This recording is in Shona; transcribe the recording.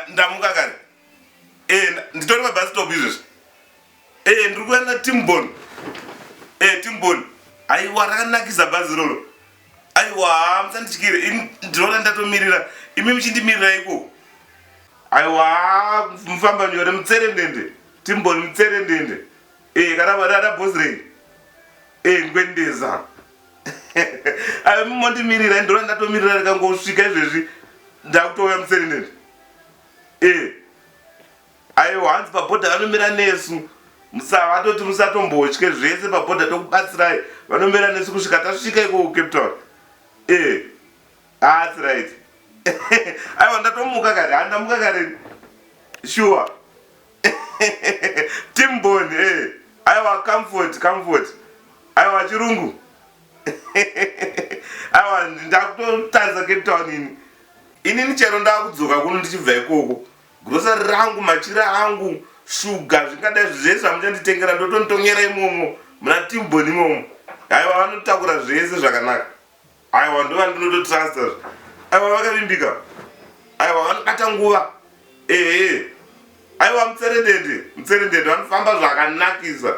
ndamuka kare nditori pabus stop izvezvi ndiri kuenda Timboni Timboni aiwa rakanakisa bhazi roro aiwa musandityire ndinoona ndatomirira imi muchindimirira ikoko aiwa mufamba nyore mutserendende Timboni mutserendende kana varara bosrei ngwendeza ai mondimirira ndinoona ndatomirira rikangosvika izvezvi ndakutouya mutserendende aiwa hanzi pabhodha vanomira nesu vatoti musatombotye zvese pabhodha tokubatsirai vanomira nesu kusvika tasvika ikoko Cape Town that's right aiwa ndatomuka kare handamuka kare sure Timboni aiwa comfort aiwa chirungu aiwa ndakutotarisa Cape Town inini chero ndakudzoka kuno ndichibva ikoko grosari rangu machira angu shuga zvingadai zvese zvamuchanditengera ndotonditongera imomo muna Timboni imomo aiwa vanotakura zvese zvakanaka aiwa ndova ndinototrasta aiwa vakavimbika aiwa vanobata nguva aiwa mutserendende vanofamba zvakanakisa